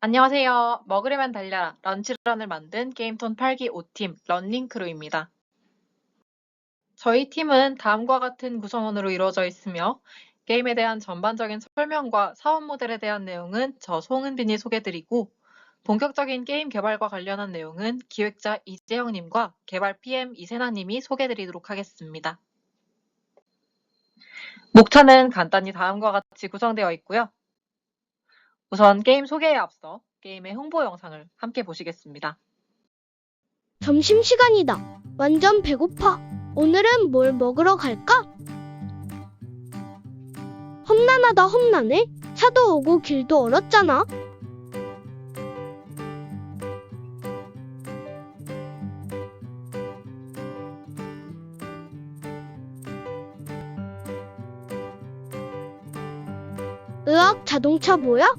안녕하세요. 먹으려면 달려라 런치런을 만든 게임톤 8기 5팀 런닝크루입니다. 저희 팀은 다음과 같은 구성원으로 이루어져 있으며 게임에 대한 전반적인 설명과 사업 모델에 대한 내용은 저 송은빈이 소개드리고 본격적인 게임 개발과 관련한 내용은 기획자 이재영님과 개발 PM 이세나님이 소개드리도록 하겠습니다. 목차는 간단히 다음과 같이 구성되어 있고요. 우선 게임 소개에 앞서 게임의 홍보 영상을 함께 보시겠습니다. 점심시간이다. 완전 배고파. 오늘은 뭘 먹으러 갈까? 험난하다 험난해. 차도 오고 길도 얼었잖아. 으악, 자동차 뭐야?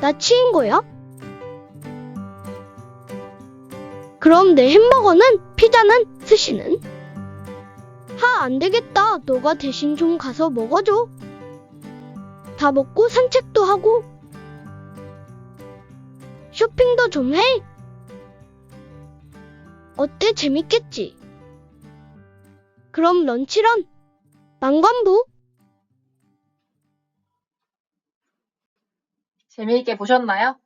나 치인 거야? 그럼 내 햄버거는? 피자는? 스시는? 안 되겠다. 너가 대신 좀 가서 먹어줘. 다 먹고 산책도 하고 쇼핑도 좀 해. 어때? 재밌겠지? 그럼 런치런 망관부. 재미있게 보셨나요?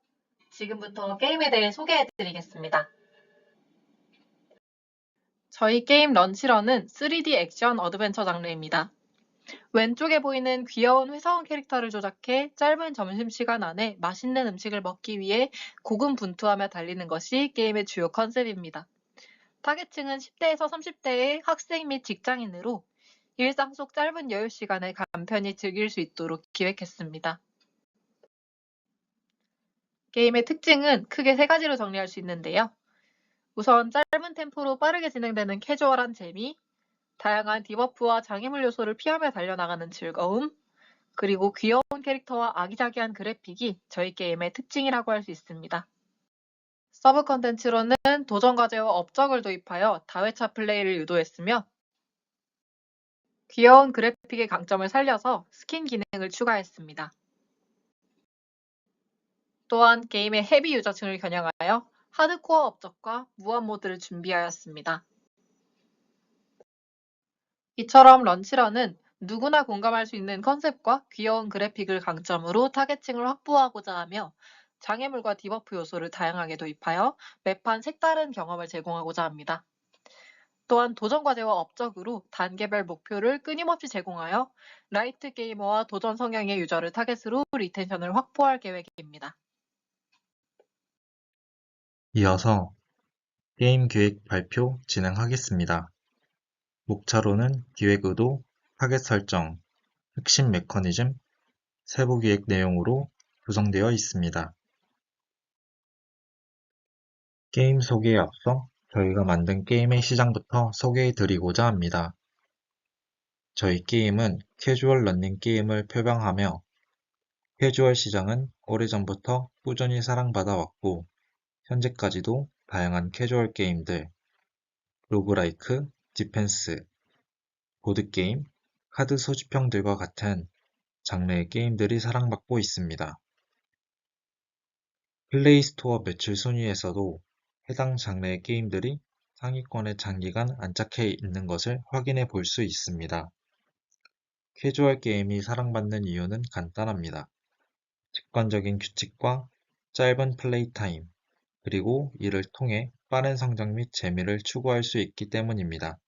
지금부터 게임에 대해 소개해드리겠습니다. 저희 게임 런치런은 3D 액션 어드벤처 장르입니다. 왼쪽에 보이는 귀여운 회사원 캐릭터를 조작해 짧은 점심시간 안에 맛있는 음식을 먹기 위해 고군분투하며 달리는 것이 게임의 주요 컨셉입니다. 타겟층은 10대에서 30대의 학생 및 직장인으로 일상 속 짧은 여유 시간을 간편히 즐길 수 있도록 기획했습니다. 게임의 특징은 크게 세 가지로 정리할 수 있는데요. 우선 짧은 템포로 빠르게 진행되는 캐주얼한 재미, 다양한 디버프와 장애물 요소를 피하며 달려나가는 즐거움, 그리고 귀여운 캐릭터와 아기자기한 그래픽이 저희 게임의 특징이라고 할 수 있습니다. 서브 컨텐츠로는 도전 과제와 업적을 도입하여 다회차 플레이를 유도했으며 귀여운 그래픽의 강점을 살려서 스킨 기능을 추가했습니다. 또한 게임의 헤비 유저층을 겨냥하여 하드코어 업적과 무한 모드를 준비하였습니다. 이처럼 런치런은 누구나 공감할 수 있는 컨셉과 귀여운 그래픽을 강점으로 타겟층을 확보하고자 하며 장애물과 디버프 요소를 다양하게 도입하여 매판 색다른 경험을 제공하고자 합니다. 또한 도전 과제와 업적으로 단계별 목표를 끊임없이 제공하여 라이트 게이머와 도전 성향의 유저를 타겟으로 리텐션을 확보할 계획입니다. 이어서 게임 기획 발표 진행하겠습니다. 목차로는 기획 의도, 타겟 설정, 핵심 메커니즘, 세부 기획 내용으로 구성되어 있습니다. 게임 소개에 앞서 저희가 만든 게임의 시장부터 소개해 드리고자 합니다. 저희 게임은 캐주얼 러닝 게임을 표방하며 캐주얼 시장은 오래전부터 꾸준히 사랑받아 왔고 현재까지도 다양한 캐주얼 게임들, 로그라이크, 디펜스, 보드게임, 카드 소지평들과 같은 장르의 게임들이 사랑받고 있습니다. 플레이스토어 매출 순위에서도 해당 장르의 게임들이 상위권에 장기간 안착해 있는 것을 확인해 볼 수 있습니다. 캐주얼 게임이 사랑받는 이유는 간단합니다. 직관적인 규칙과 짧은 플레이 타임, 그리고 이를 통해 빠른 성장 및 재미를 추구할 수 있기 때문입니다.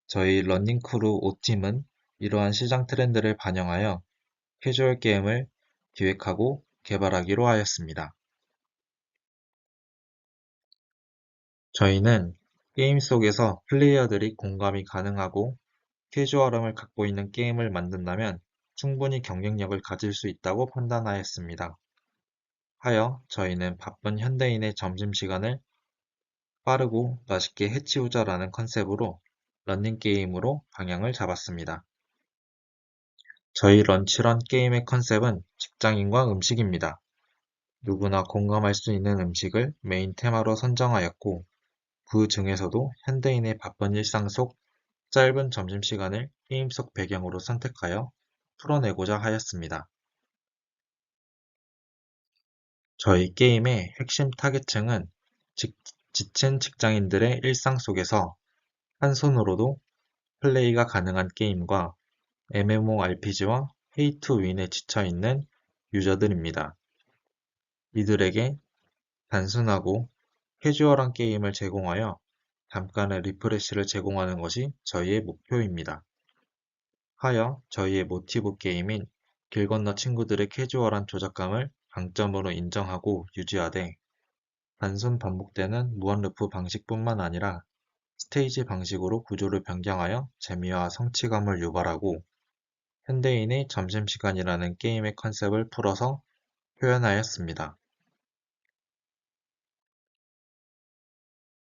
저희 러닝크루 5팀은 이러한 시장 트렌드를 반영하여 캐주얼 게임을 기획하고 개발하기로 하였습니다. 저희는 게임 속에서 플레이어들이 공감이 가능하고 캐주얼함을 갖고 있는 게임을 만든다면 충분히 경쟁력을 가질 수 있다고 판단하였습니다. 하여 저희는 바쁜 현대인의 점심시간을 빠르고 맛있게 해치우자라는 컨셉으로 러닝게임으로 방향을 잡았습니다. 저희 런치런 게임의 컨셉은 직장인과 음식입니다. 누구나 공감할 수 있는 음식을 메인 테마로 선정하였고 그 중에서도 현대인의 바쁜 일상 속 짧은 점심시간을 게임 속 배경으로 선택하여 풀어내고자 하였습니다. 저희 게임의 핵심 타겟층은 직- 지친 직장인들의 일상 속에서 한 손으로도 플레이가 가능한 게임과 MMORPG와 페이 투 윈에 지쳐 있는 유저들입니다. 이들에게 단순하고 캐주얼한 게임을 제공하여 잠깐의 리프레시를 제공하는 것이 저희의 목표입니다. 하여 저희의 모티브 게임인 길 건너 친구들의 캐주얼한 조작감을 강점으로 인정하고 유지하되 단순 반복되는 무한 루프 방식뿐만 아니라 스테이지 방식으로 구조를 변경하여 재미와 성취감을 유발하고 현대인의 점심시간이라는 게임의 컨셉을 풀어서 표현하였습니다.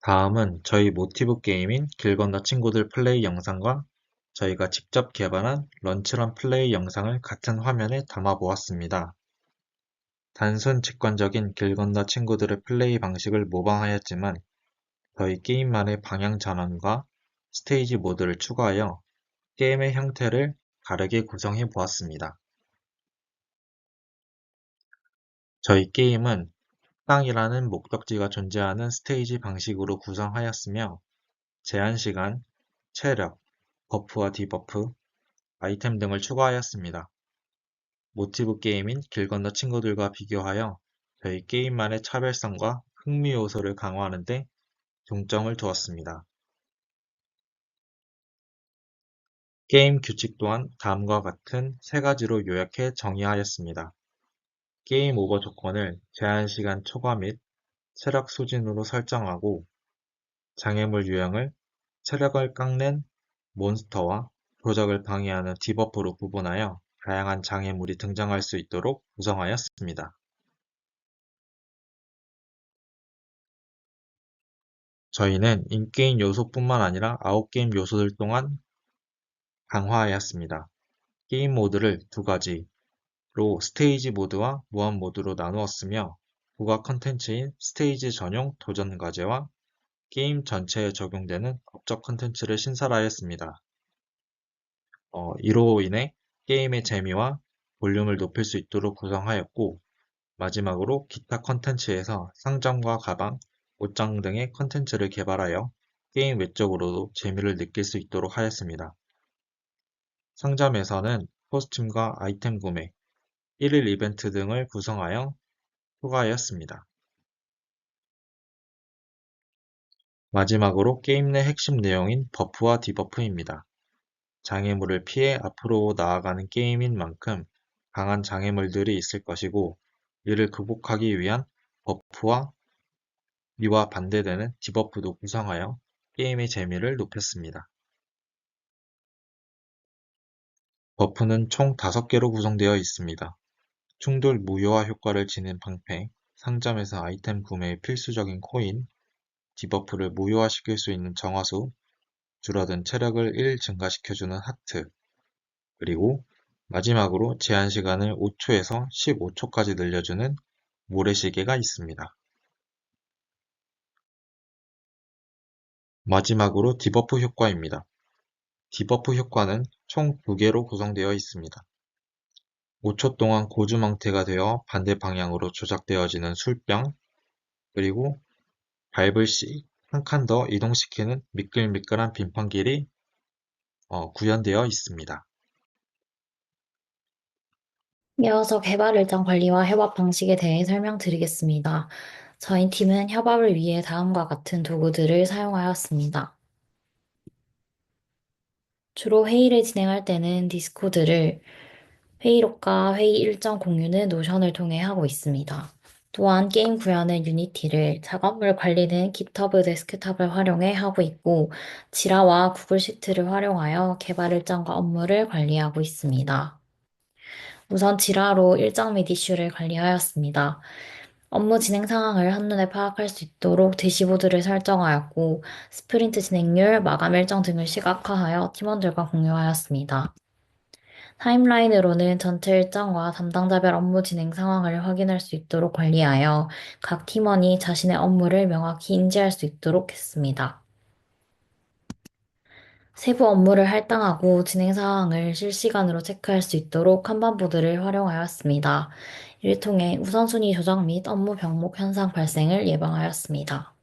다음은 저희 모티브 게임인 길 건너 친구들 플레이 영상과 저희가 직접 개발한 런치런 플레이 영상을 같은 화면에 담아 보았습니다. 단순 직관적인 길 건너 친구들의 플레이 방식을 모방하였지만 저희 게임만의 방향 전환과 스테이지 모드를 추가하여 게임의 형태를 다르게 구성해 보았습니다. 저희 게임은 땅이라는 목적지가 존재하는 스테이지 방식으로 구성하였으며 제한 시간, 체력, 버프와 디버프, 아이템 등을 추가하였습니다. 모티브 게임인 길 건너 친구들과 비교하여 저희 게임만의 차별성과 흥미 요소를 강화하는 데 중점을 두었습니다. 게임 규칙 또한 다음과 같은 세 가지로 요약해 정의하였습니다. 게임 오버 조건을 제한 시간 초과 및 체력 수준으로 설정하고 장애물 유형을 체력을 깎는 몬스터와 도적을 방해하는 디버프로 구분하여 다양한 장애물이 등장할 수 있도록 구성하였습니다. 저희는 인게임 요소뿐만 아니라 아웃게임 요소들 또한 강화하였습니다. 게임 모드를 두 가지로 스테이지 모드와 무한 모드로 나누었으며 부가 컨텐츠인 스테이지 전용 도전 과제와 게임 전체에 적용되는 업적 컨텐츠를 신설하였습니다. 이로 인해 게임의 재미와 볼륨을 높일 수 있도록 구성하였고 마지막으로 기타 컨텐츠에서 상점과 가방, 옷장 등의 컨텐츠를 개발하여 게임 외적으로도 재미를 느낄 수 있도록 하였습니다. 상점에서는 코스튬과 아이템 구매, 1일 이벤트 등을 구성하여 추가하였습니다. 마지막으로 게임 내 핵심 내용인 버프와 디버프입니다. 장애물을 피해 앞으로 나아가는 게임인 만큼 강한 장애물들이 있을 것이고 이를 극복하기 위한 버프와 이와 반대되는 디버프도 구성하여 게임의 재미를 높였습니다. 버프는 총 5개로 구성되어 있습니다. 충돌 무효화 효과를 지닌 방패, 상점에서 아이템 구매에 필수적인 코인, 디버프를 무효화시킬 수 있는 정화수, 줄어든 체력을 1 증가시켜주는 하트, 그리고 마지막으로 제한 시간을 5초에서 15초까지 늘려주는 모래시계가 있습니다. 마지막으로 디버프 효과입니다. 디버프 효과는 총 2개로 구성되어 있습니다. 5초 동안 고주망태가 되어 반대 방향으로 조작되어지는 술병, 그리고 밟을 시 한 칸 더 이동시키는 미끌미끌한 빙판길이 구현되어 있습니다. 이어서 개발 일정 관리와 협업 방식에 대해 설명드리겠습니다. 저희 팀은 협업을 위해 다음과 같은 도구들을 사용하였습니다. 주로 회의를 진행할 때는 디스코드를, 회의록과 회의 일정 공유는 노션을 통해 하고 있습니다. 또한 게임 구현은 유니티를, 작업물 관리는 깃허브 데스크탑을 활용해 하고 있고, 지라와 구글 시트를 활용하여 개발 일정과 업무를 관리하고 있습니다. 우선 지라로 일정 및 이슈를 관리하였습니다. 업무 진행 상황을 한눈에 파악할 수 있도록 대시보드를 설정하였고, 스프린트 진행률, 마감 일정 등을 시각화하여 팀원들과 공유하였습니다. 타임라인으로는 전체 일정과 담당자별 업무 진행 상황을 확인할 수 있도록 관리하여 각 팀원이 자신의 업무를 명확히 인지할 수 있도록 했습니다. 세부 업무를 할당하고 진행 사항을 실시간으로 체크할 수 있도록 kanban보드를 활용하였습니다. 이를 통해 우선순위 조정 및 업무 병목 현상 발생을 예방하였습니다.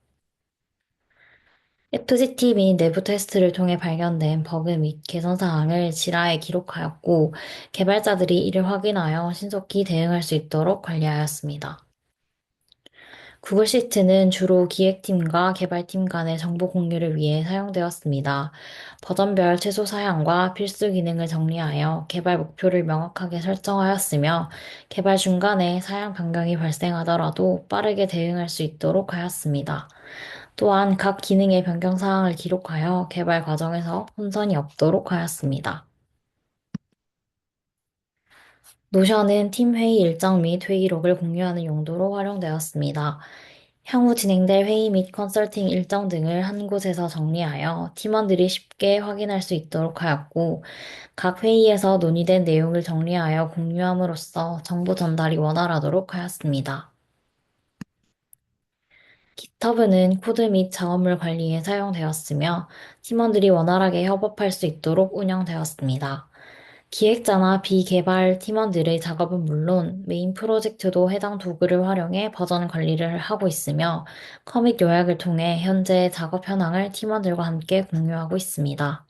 FGT 및 내부 테스트를 통해 발견된 버그 및 개선 사항을 지라에 기록하였고, 개발자들이 이를 확인하여 신속히 대응할 수 있도록 관리하였습니다. 구글 시트는 주로 기획팀과 개발팀 간의 정보 공유를 위해 사용되었습니다. 버전별 최소 사양과 필수 기능을 정리하여 개발 목표를 명확하게 설정하였으며, 개발 중간에 사양 변경이 발생하더라도 빠르게 대응할 수 있도록 하였습니다. 또한 각 기능의 변경 사항을 기록하여 개발 과정에서 혼선이 없도록 하였습니다. 노션은 팀 회의 일정 및 회의록을 공유하는 용도로 활용되었습니다. 향후 진행될 회의 및 컨설팅 일정 등을 한 곳에서 정리하여 팀원들이 쉽게 확인할 수 있도록 하였고, 각 회의에서 논의된 내용을 정리하여 공유함으로써 정보 전달이 원활하도록 하였습니다. GitHub는 코드 및 작업물 관리에 사용되었으며, 팀원들이 원활하게 협업할 수 있도록 운영되었습니다. 기획자나 비개발 팀원들의 작업은 물론 메인 프로젝트도 해당 도구를 활용해 버전 관리를 하고 있으며, 커밋 요약을 통해 현재 작업 현황을 팀원들과 함께 공유하고 있습니다.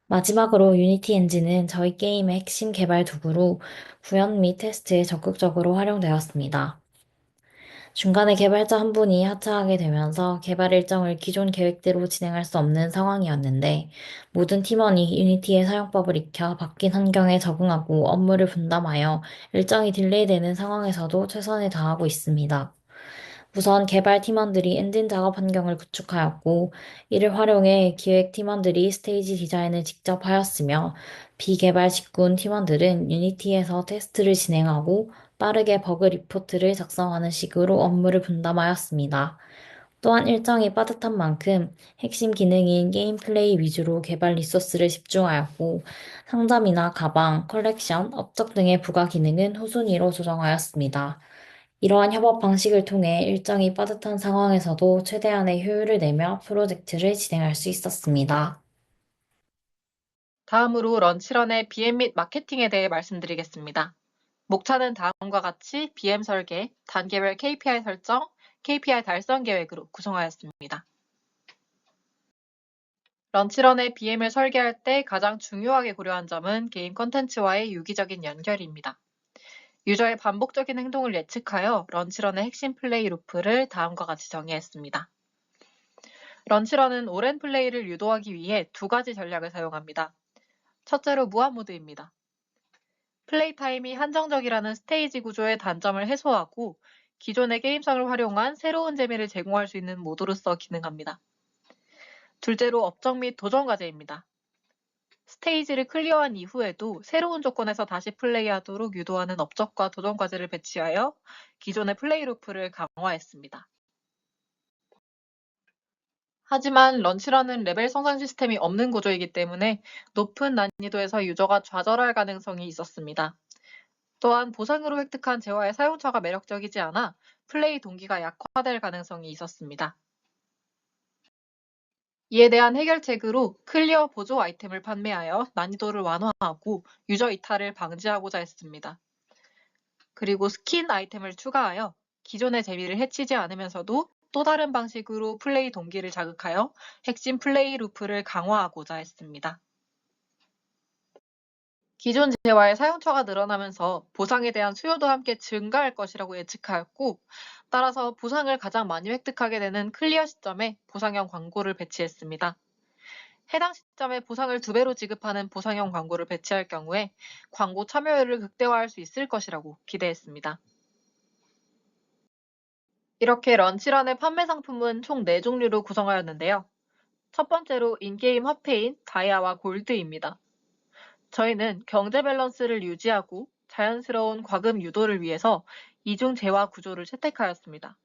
마지막으로 유니티 엔진은 저희 게임의 핵심 개발 도구로 구현 및 테스트에 적극적으로 활용되었습니다. 중간에 개발자 한 분이 하차하게 되면서 개발 일정을 기존 계획대로 진행할 수 없는 상황이었는데, 모든 팀원이 유니티의 사용법을 익혀 바뀐 환경에 적응하고 업무를 분담하여 일정이 딜레이되는 상황에서도 최선을 다하고 있습니다. 우선 개발 팀원들이 엔진 작업 환경을 구축하였고, 이를 활용해 기획 팀원들이 스테이지 디자인을 직접 하였으며, 비개발 직군 팀원들은 유니티에서 테스트를 진행하고 빠르게 버그 리포트를 작성하는 식으로 업무를 분담하였습니다. 또한 일정이 빠듯한 만큼 핵심 기능인 게임 플레이 위주로 개발 리소스를 집중하였고, 상점이나 가방, 컬렉션, 업적 등의 부가 기능은 후순위로 조정하였습니다. 이러한 협업 방식을 통해 일정이 빠듯한 상황에서도 최대한의 효율을 내며 프로젝트를 진행할 수 있었습니다. 다음으로 런치런의 BM 및 마케팅에 대해 말씀드리겠습니다. 목차는 다음과 같이 BM 설계, 단계별 KPI 설정, KPI 달성 계획으로 구성하였습니다. 런치런의 BM을 설계할 때 가장 중요하게 고려한 점은 게임 콘텐츠와의 유기적인 연결입니다. 유저의 반복적인 행동을 예측하여 런치런의 핵심 플레이 루프를 다음과 같이 정의했습니다. 런치런은 오랜 플레이를 유도하기 위해 두 가지 전략을 사용합니다. 첫째로 무한 모드입니다. 플레이 타임이 한정적이라는 스테이지 구조의 단점을 해소하고 기존의 게임성을 활용한 새로운 재미를 제공할 수 있는 모드로서 기능합니다. 둘째로 업적 및 도전 과제입니다. 스테이지를 클리어한 이후에도 새로운 조건에서 다시 플레이하도록 유도하는 업적과 도전 과제를 배치하여 기존의 플레이 루프를 강화했습니다. 하지만 런치런은 레벨 성장 시스템이 없는 구조이기 때문에 높은 난이도에서 유저가 좌절할 가능성이 있었습니다. 또한 보상으로 획득한 재화의 사용처가 매력적이지 않아 플레이 동기가 약화될 가능성이 있었습니다. 이에 대한 해결책으로 클리어 보조 아이템을 판매하여 난이도를 완화하고 유저 이탈을 방지하고자 했습니다. 그리고 스킨 아이템을 추가하여 기존의 재미를 해치지 않으면서도 또 다른 방식으로 플레이 동기를 자극하여 핵심 플레이 루프를 강화하고자 했습니다. 기존 재화의 사용처가 늘어나면서 보상에 대한 수요도 함께 증가할 것이라고 예측하였고, 따라서 보상을 가장 많이 획득하게 되는 클리어 시점에 보상형 광고를 배치했습니다. 해당 시점에 보상을 2배로 지급하는 보상형 광고를 배치할 경우에 광고 참여율을 극대화할 수 있을 것이라고 기대했습니다. 이렇게 런치런의 판매 상품은 총 4종류로 구성하였는데요. 첫 번째로 인게임 화폐인 다이아와 골드입니다. 저희는 경제 밸런스를 유지하고 자연스러운 과금 유도를 위해서 이중 재화 구조를 채택하였습니다.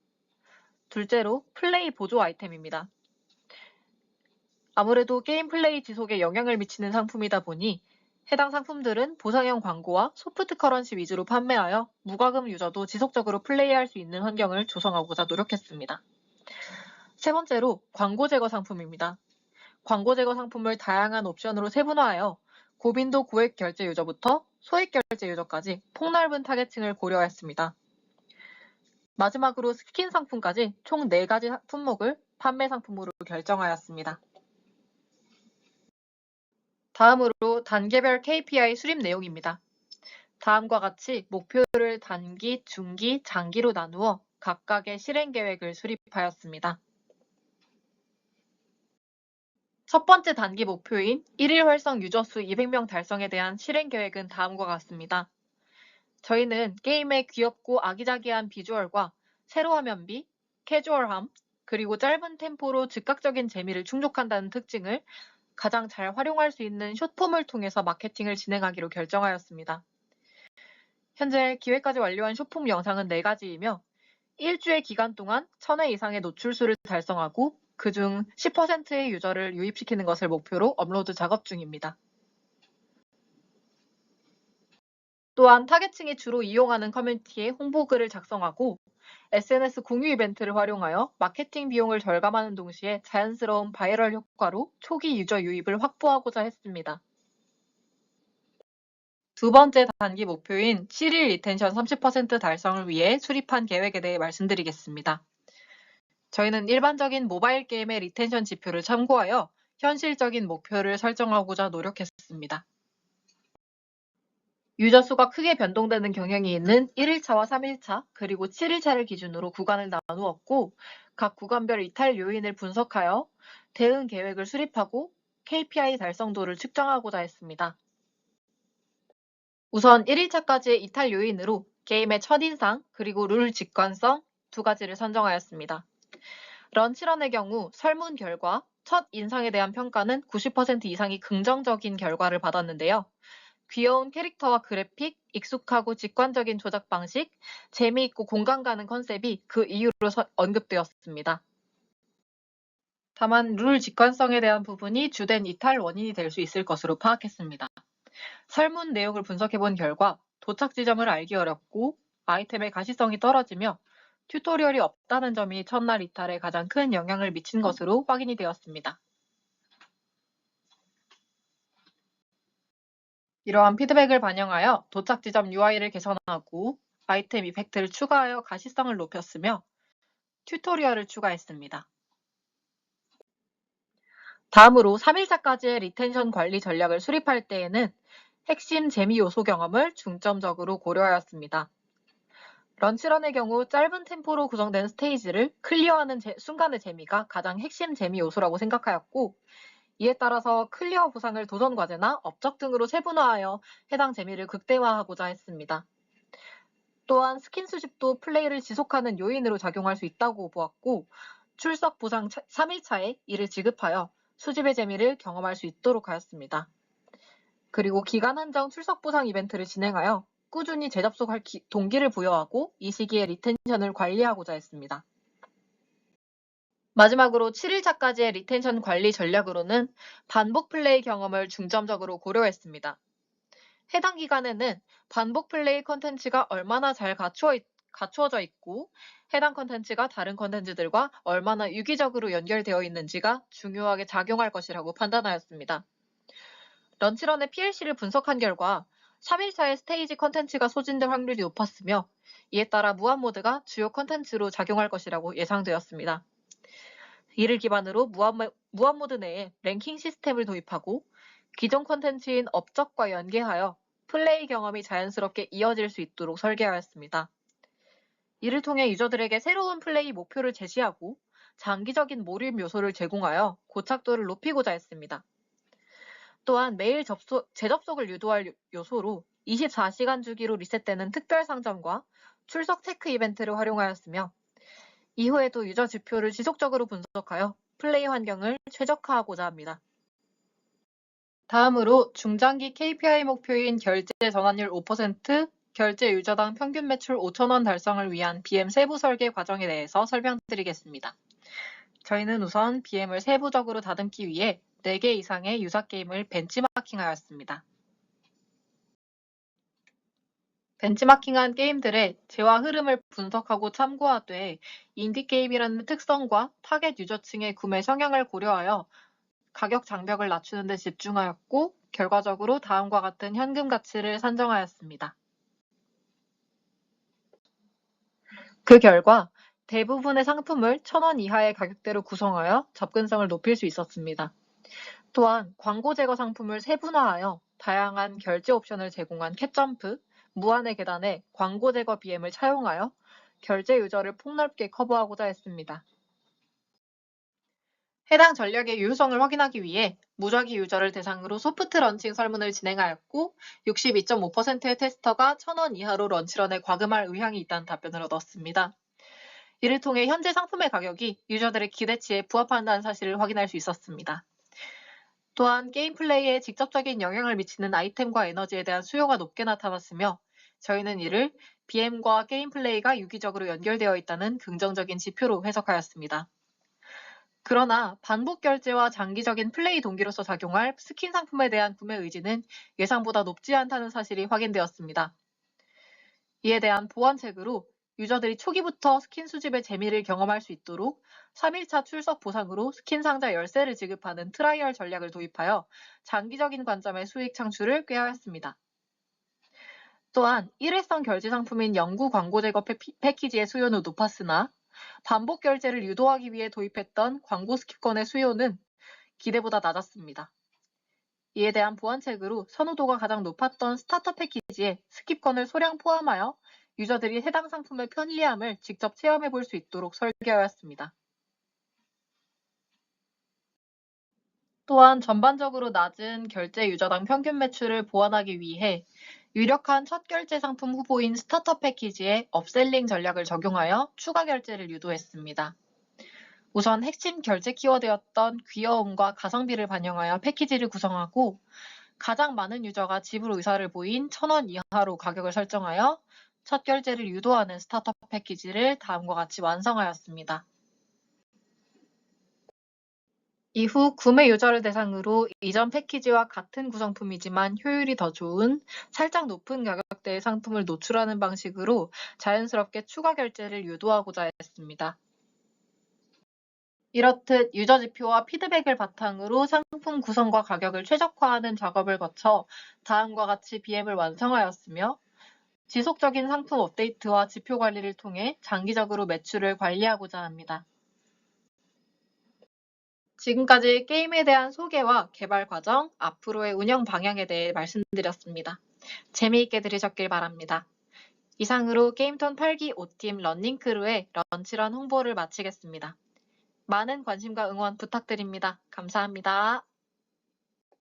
둘째로 플레이 보조 아이템입니다. 아무래도 게임 플레이 지속에 영향을 미치는 상품이다 보니 해당 상품들은 보상형 광고와 소프트 커런시 위주로 판매하여 무과금 유저도 지속적으로 플레이할 수 있는 환경을 조성하고자 노력했습니다. 세 번째로 광고 제거 상품입니다. 광고 제거 상품을 다양한 옵션으로 세분화하여 고빈도 고액 결제 유저부터 소액 결제 유저까지 폭넓은 타겟층을 고려했습니다. 마지막으로 스킨 상품까지 총 4가지 품목을 판매 상품으로 결정하였습니다. 다음으로 단계별 KPI 수립 내용입니다. 다음과 같이 목표를 단기, 중기, 장기로 나누어 각각의 실행 계획을 수립하였습니다. 첫 번째 단기 목표인 1일 활성 유저 수 200명 달성에 대한 실행 계획은 다음과 같습니다. 저희는 게임의 귀엽고 아기자기한 비주얼과 세로 화면비, 캐주얼함, 그리고 짧은 템포로 즉각적인 재미를 충족한다는 특징을 가장 잘 활용할 수 있는 숏폼을 통해서 마케팅을 진행하기로 결정하였습니다. 현재 기획까지 완료한 숏폼 영상은 4가지이며 일주의 기간 동안 1000회 이상의 노출수를 달성하고 그중 10%의 유저를 유입시키는 것을 목표로 업로드 작업 중입니다. 또한 타겟층이 주로 이용하는 커뮤니티에 홍보글을 작성하고 SNS 공유 이벤트를 활용하여 마케팅 비용을 절감하는 동시에 자연스러운 바이럴 효과로 초기 유저 유입을 확보하고자 했습니다. 두 번째 단기 목표인 7일 리텐션 30% 달성을 위해 수립한 계획에 대해 말씀드리겠습니다. 저희는 일반적인 모바일 게임의 리텐션 지표를 참고하여 현실적인 목표를 설정하고자 노력했습니다. 유저 수가 크게 변동되는 경향이 있는 1일차와 3일차, 그리고 7일차를 기준으로 구간을 나누었고 각 구간별 이탈 요인을 분석하여 대응 계획을 수립하고 KPI 달성도를 측정하고자 했습니다. 우선 1일차까지의 이탈 요인으로 게임의 첫인상, 그리고 룰 직관성 2가지를 선정하였습니다. 런치런의 경우 설문 결과, 첫 인상에 대한 평가는 90% 이상이 긍정적인 결과를 받았는데요. 귀여운 캐릭터와 그래픽, 익숙하고 직관적인 조작 방식, 재미있고 공감 가는 컨셉이 그 이유로 언급되었습니다. 다만 룰 직관성에 대한 부분이 주된 이탈 원인이 될 수 있을 것으로 파악했습니다. 설문 내용을 분석해본 결과 도착 지점을 알기 어렵고 아이템의 가시성이 떨어지며 튜토리얼이 없다는 점이 첫날 이탈에 가장 큰 영향을 미친 것으로 확인이 되었습니다. 이러한 피드백을 반영하여 도착 지점 UI를 개선하고 아이템 이펙트를 추가하여 가시성을 높였으며 튜토리얼을 추가했습니다. 다음으로 3일차까지의 리텐션 관리 전략을 수립할 때에는 핵심 재미 요소 경험을 중점적으로 고려하였습니다. 런치런의 경우 짧은 템포로 구성된 스테이지를 클리어하는 순간의 재미가 가장 핵심 재미 요소라고 생각하였고 이에 따라서 클리어 보상을 도전 과제나 업적 등으로 세분화하여 해당 재미를 극대화하고자 했습니다. 또한 스킨 수집도 플레이를 지속하는 요인으로 작용할 수 있다고 보았고 출석 보상 3일차에 이를 지급하여 수집의 재미를 경험할 수 있도록 하였습니다. 그리고 기간 한정 출석 보상 이벤트를 진행하여 꾸준히 재접속할 동기를 부여하고 이 시기에 리텐션을 관리하고자 했습니다. 마지막으로 7일차까지의 리텐션 관리 전략으로는 반복 플레이 경험을 중점적으로 고려했습니다. 해당 기간에는 반복 플레이 컨텐츠가 얼마나 잘 갖추어져 있고 해당 컨텐츠가 다른 컨텐츠들과 얼마나 유기적으로 연결되어 있는지가 중요하게 작용할 것이라고 판단하였습니다. 런치런의 PLC를 분석한 결과 3일차에 스테이지 컨텐츠가 소진될 확률이 높았으며 이에 따라 무한 모드가 주요 컨텐츠로 작용할 것이라고 예상되었습니다. 이를 기반으로 무한 모드 내에 랭킹 시스템을 도입하고 기존 컨텐츠인 업적과 연계하여 플레이 경험이 자연스럽게 이어질 수 있도록 설계하였습니다. 이를 통해 유저들에게 새로운 플레이 목표를 제시하고 장기적인 몰입 요소를 제공하여 고착도를 높이고자 했습니다. 또한 매일 재접속을 유도할 요소로 24시간 주기로 리셋되는 특별 상점과 출석 체크 이벤트를 활용하였으며 이후에도 유저 지표를 지속적으로 분석하여 플레이 환경을 최적화하고자 합니다. 다음으로 중장기 KPI 목표인 결제 전환율 5%, 결제 유저당 평균 매출 5,000원 달성을 위한 BM 세부 설계 과정에 대해서 설명드리겠습니다. 저희는 우선 BM을 세부적으로 다듬기 위해 4개 이상의 유사 게임을 벤치마킹하였습니다. 벤치마킹한 게임들의 재화 흐름을 분석하고 참고하되 인디게임이라는 특성과 타겟 유저층의 구매 성향을 고려하여 가격 장벽을 낮추는 데 집중하였고 결과적으로 다음과 같은 현금 가치를 산정하였습니다. 그 결과 대부분의 상품을 1,000원 이하의 가격대로 구성하여 접근성을 높일 수 있었습니다. 또한 광고 제거 상품을 세분화하여 다양한 결제 옵션을 제공한 캣점프, 무한의 계단에 광고 제거 BM을 차용하여 결제 유저를 폭넓게 커버하고자 했습니다. 해당 전략의 유효성을 확인하기 위해 무작위 유저를 대상으로 소프트 런칭 설문을 진행하였고 62.5%의 테스터가 1,000원 이하로 런치런에 과금할 의향이 있다는 답변을 얻었습니다. 이를 통해 현재 상품의 가격이 유저들의 기대치에 부합한다는 사실을 확인할 수 있었습니다. 또한 게임 플레이에 직접적인 영향을 미치는 아이템과 에너지에 대한 수요가 높게 나타났으며 저희는 이를 BM과 게임 플레이가 유기적으로 연결되어 있다는 긍정적인 지표로 해석하였습니다. 그러나 반복 결제와 장기적인 플레이 동기로서 작용할 스킨 상품에 대한 구매 의지는 예상보다 높지 않다는 사실이 확인되었습니다. 이에 대한 보완책으로 유저들이 초기부터 스킨 수집의 재미를 경험할 수 있도록 3일차 출석 보상으로 스킨 상자 10세를 지급하는 트라이얼 전략을 도입하여 장기적인 관점의 수익 창출을 꾀하였습니다. 또한 일회성 결제 상품인 영구 광고 제거 패키지의 수요는 높았으나 반복 결제를 유도하기 위해 도입했던 광고 스킵권의 수요는 기대보다 낮았습니다. 이에 대한 보완책으로 선호도가 가장 높았던 스타터 패키지에 스킵권을 소량 포함하여 유저들이 해당 상품의 편리함을 직접 체험해 볼 수 있도록 설계하였습니다. 또한 전반적으로 낮은 결제 유저당 평균 매출을 보완하기 위해 유력한 첫 결제 상품 후보인 스타터 패키지에 업셀링 전략을 적용하여 추가 결제를 유도했습니다. 우선 핵심 결제 키워드였던 귀여움과 가성비를 반영하여 패키지를 구성하고 가장 많은 유저가 지불 의사를 보인 1,000원 이하로 가격을 설정하여 첫 결제를 유도하는 스타터 패키지를 다음과 같이 완성하였습니다. 이후 구매 유저를 대상으로 이전 패키지와 같은 구성품이지만 효율이 더 좋은 살짝 높은 가격대의 상품을 노출하는 방식으로 자연스럽게 추가 결제를 유도하고자 했습니다. 이렇듯 유저 지표와 피드백을 바탕으로 상품 구성과 가격을 최적화하는 작업을 거쳐 다음과 같이 BM을 완성하였으며 지속적인 상품 업데이트와 지표 관리를 통해 장기적으로 매출을 관리하고자 합니다. 지금까지 게임에 대한 소개와 개발 과정, 앞으로의 운영 방향에 대해 말씀드렸습니다. 재미있게 들으셨길 바랍니다. 이상으로 게임톤 8기 5팀 러닝크루의 런치런 홍보를 마치겠습니다. 많은 관심과 응원 부탁드립니다. 감사합니다.